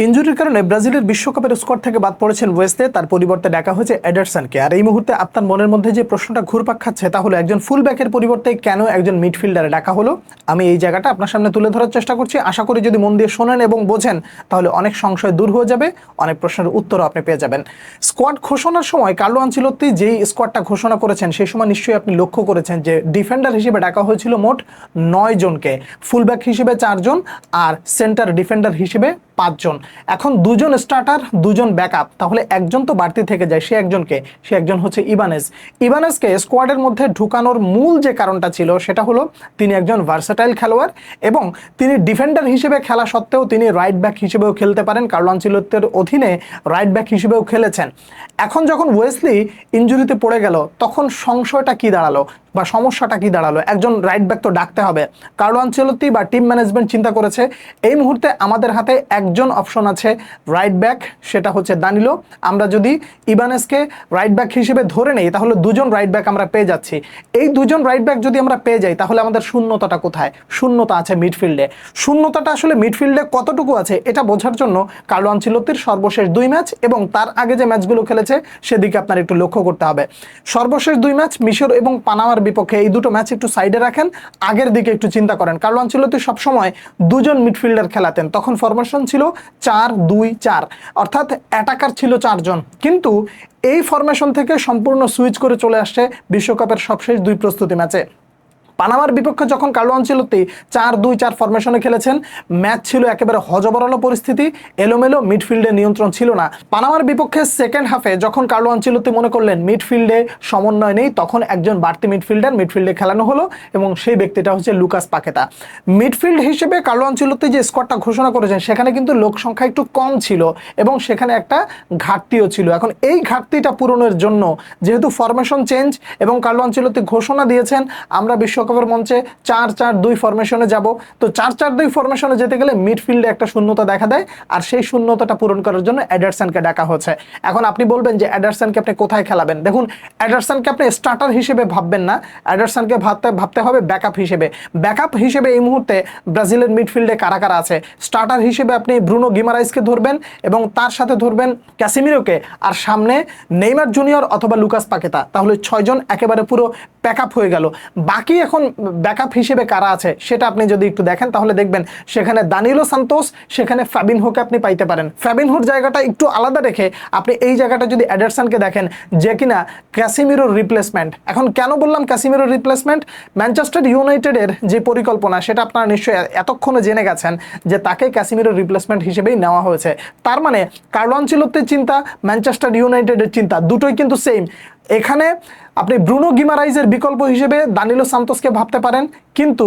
ইনজুরির কারণে ব্রাজিলের বিশ্বকাপের স্কোয়াড থেকে বাদ পড়েছেন ওয়েস্টে, তার পরিবর্তে ডাকা হয়েছে এডারসনকে। আর এই মুহূর্তে আপনার মনের মধ্যে যে প্রশ্নটা ঘুরপাক খাচ্ছে তা হলো একজন ফুল ব্যাকের পরিবর্তে কেন একজন মিডফিল্ডারে ডাকা হলো। আমি এই জায়গাটা আপনার সামনে তুলে ধরার চেষ্টা করছি। আশা করি যদি মন দিয়ে শোনেন এবং বোঝেন তাহলে অনেক সংশয় দূর হয়ে যাবে, অনেক প্রশ্নের উত্তরও আপনি পেয়ে যাবেন। স্কোয়াড ঘোষণার সময় কার্লো আনচেলত্তি যেই স্কোয়াডটা ঘোষণা করেছেন সেই সময় নিশ্চয়ই আপনি লক্ষ্য করেছেন যে ডিফেন্ডার হিসেবে ডাকা হয়েছিল মোট 9 জনকে, ফুলব্যাক হিসেবে 4 জন আর সেন্টার ডিফেন্ডার হিসেবে 5 জন। এখন 2 জন স্টার্টার 2 জন ব্যাকআপ, তাহলে একজন তো বাড়তি থেকে যায়। সে একজন হচ্ছে ইবানেজকে স্কোয়াডের মধ্যে ঢুকানোর মূল যে কারণটা ছিল সেটা হলো তিনি একজন ভার্সাটাইল খেলোয়াড় এবং তিনি ডিফেন্ডার হিসেবে খেলা সত্ত্বেও তিনি রাইট ব্যাক হিসেবেও খেলতে পারেন। কার্লো আনচেলত্তির অধীনে রাইট ব্যাক হিসেবেও খেলেছেন। এখন যখন ওয়েসলি ইনজুরিতে পড়ে গেল তখন সংশয়টা কি দাঁড়ালো বা সমস্যাটা কি দাঁড়ালো? একজন রাইট ব্যাক তো ডাকতে হবে। কার্লো আনচেলত্তি বা টিম ম্যানেজমেন্ট চিন্তা করেছে এই মুহূর্তে আমাদের হাতে একজন অপশন আছে রাইট ব্যাক, সেটা হচ্ছে দানিলো। আমরা যদি ইবানেজকে রাইট ব্যাক হিসেবে ধরে নেই তাহলে 2 জন রাইট ব্যাক আমরা পেয়ে যাচ্ছি। এই 2 জন রাইট ব্যাক যদি আমরা পেয়ে যাই তাহলে আমাদের শূন্যতাটা কোথায়? শূন্যতা আছে মিডফিল্ডে। শূন্যতাটা আসলে মিডফিল্ডে কতটুকু আছে এটা বোঝার জন্য কার্লো আনচেলত্তির সর্বশেষ 2 ম্যাচ এবং তার আগে যে ম্যাচগুলো খেলেছে সেদিকে আপনার একটু লক্ষ্য করতে হবে। সর্বশেষ 2 ম্যাচ মিশর এবং পানামার বিপক্ষে, এই দুটো ম্যাচ একটু সাইডে রাখেন, আগের দিকে একটু চিন্তা করেন। কার্লো আনচেলত্তি সবসময় 2 জন মিডফিল্ডার খেলাতেন, তখন ফরমেশন ছিল 4-2-4, অর্থাৎ অ্যাটাকার ছিল 4 জন। কিন্তু এই ফরমেশন থেকে সম্পূর্ণ সুইচ করে চলে আসছে বিশ্বকাপের সবশেষ 2 প্রস্তুতি ম্যাচে। পানামার বিপক্ষে যখন কার্লো আনচেলত্তি 4-2-4 ফরমেশনে খেলেছেন, ম্যাচ ছিল একেবারে হযবরল পরিস্থিতি, এলোমেলো, মিডফিল্ডে নিয়ন্ত্রণ ছিল না। পানামার বিপক্ষে সেকেন্ড হাফে যখন কার্লো আনচেলত্তি মনে করলেন মিডফিল্ডে সমন্বয় নেই, তখন একজন বাড়তি মিডফিল্ডে খেলানো হলো এবং সেই ব্যক্তিটা হচ্ছে লুকাস পাকেতা। মিডফিল্ড হিসেবে কার্লো আনচেলত্তি যে স্কোয়াডটা ঘোষণা করেছেন সেখানে কিন্তু লোক সংখ্যা একটু কম ছিল এবং সেখানে একটা ঘাটতিও ছিল। এখন এই ঘাটতিটা পূরণের জন্য যেহেতু ফরমেশন চেঞ্জ এবং কার্লো আনচেলত্তি ঘোষণা দিয়েছেন আমরা বিশ্বকাপের মঞ্চে 4-4-2 ফরমেশনে যাব, তো 4-4-2 ফরমেশনে যেতে গেলে মিডফিল্ডে একটা শূন্যতা দেখা দেয় আর সেই শূন্যতাটা পূরণ করার জন্য এডারসনকে ডাকা হচ্ছে। এখন আপনি বলবেন যে এডারসনকে আপনি কোথায় খেলাবেন? দেখুন, এডারসনকে আপনি স্টার্টার হিসেবে ভাববেন না, এডারসনকে ভাবতে হবে ব্যাকআপ হিসেবে। ব্যাকআপ হিসেবে এই মুহূর্তে ব্রাজিলের মিডফিল্ডে কারা কারা আছে? স্টার্টার হিসেবে আপনি ব্রুনো গিমারাইজকে ধরবেন এবং তার সাথে ধরবেন ক্যাসিমিরোকে, আর সামনে নেইমার জুনিয়র অথবা লুকাস পাকেতা, তাহলে 6 জন একেবারে পুরো প্যাকআপ হয়ে গেল। বাকি এখন ব্যাকআপ হিসেবে কারা আছে সেটা আপনি যদি একটু দেখেন তাহলে দেখবেন সেখানে দানিলো সান্তোস, সেখানে ফাবিনহোকে আপনি পাইতে পারেন। ফাবিনহোর জায়গাটা একটু আলাদা রেখে আপনি এই জায়গাটা যদি এডারসনকে দেখেন যে কিনা ক্যাসিমিরোর রিপ্লেসমেন্ট। এখন কেন বললাম ক্যাসিমিরোর রিপ্লেসমেন্ট? ম্যানচেস্টার ইউনাইটেডের যে পরিকল্পনা সেটা আপনারা নিশ্চয়ই এতক্ষণে জেনে গেছেন যে তাকে ক্যাসিমিরোর রিপ্লেসমেন্ট হিসেবেই নেওয়া হয়েছে। তার মানে কার্লো আনচেলত্তির চিন্তা, ম্যানচেস্টার ইউনাইটেডের চিন্তা দুটোই কিন্তু সেম। এখানে আপনি ব্রুনো গিমারাইজের বিকল্প হিসেবে দানিলো সান্তোসকে ভাবতে পারেন, কিন্তু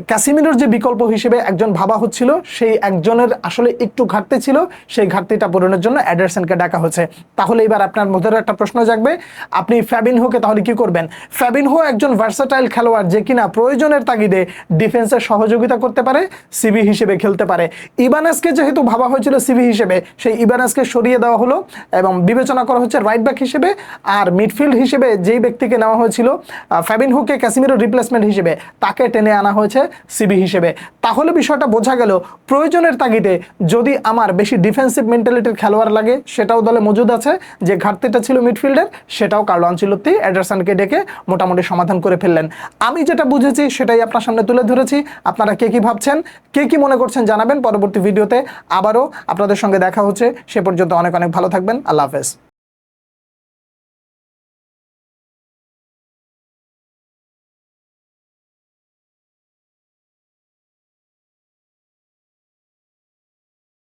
ক্যাসিমিরোর যে বিকল্প হিসেবে একজন ভাবা হচ্ছিল সেই একজনের আসলে একটু ঘাটতি ছিল, সেই ঘাটতিটা পূরণের জন্য এডারসনকে ডাকা হচ্ছে। তাহলে এবার আপনার মধ্যে একটা প্রশ্ন জাগবে, আপনি ফাবিনহোকে তাহলে কি করবেন? ফাবিনহো একজন ভার্সাটাইল খেলোয়াড় যে কিনা প্রয়োজনের তাগিদে ডিফেন্সের সহযোগিতা করতে পারে, সিবি হিসেবে খেলতে পারে। ইবানেজকে যেহেতু ভাবা হয়েছিল সিবি হিসেবে, সেই ইবানেজকে সরিয়ে দেওয়া হলো এবং বিবেচনা করা হচ্ছে রাইট ব্যাক হিসেবে, আর মিডফিল্ড হিসেবে যেই ব্যক্তিকে নেওয়া হয়েছিল ফাবিনহোকে ক্যাসিমিরোর রিপ্লেসমেন্ট হিসেবে, তাকে টেনে আনা হয়েছে সিবি হিসেবে। তাহলে বিষয়টা বোঝা গেল প্রয়োজনের তাগিদে যদি আমার বেশি ডিফেন্সিভ মেন্টালিটির খেলোয়াড় লাগে সেটাও দলে মজুদ আছে। যে ঘাটতিটা ছিল মিডফিল্ডের সেটাও কার্লো আনচেলত্তি এডারসনকে ডেকে মোটামুটি সমাধান করে ফেললেন। আমি যেটা বুঝেছি সেটাই আপনার সামনে তুলে ধরেছি। আপনারা কে কি ভাবছেন, কে কি মনে করছেন জানাবেন। পরবর্তী ভিডিওতে আবারও আপনাদের সঙ্গে দেখা হচ্ছে। সে পর্যন্ত অনেক অনেক ভালো থাকবেন। আল্লাহ হাফেজ।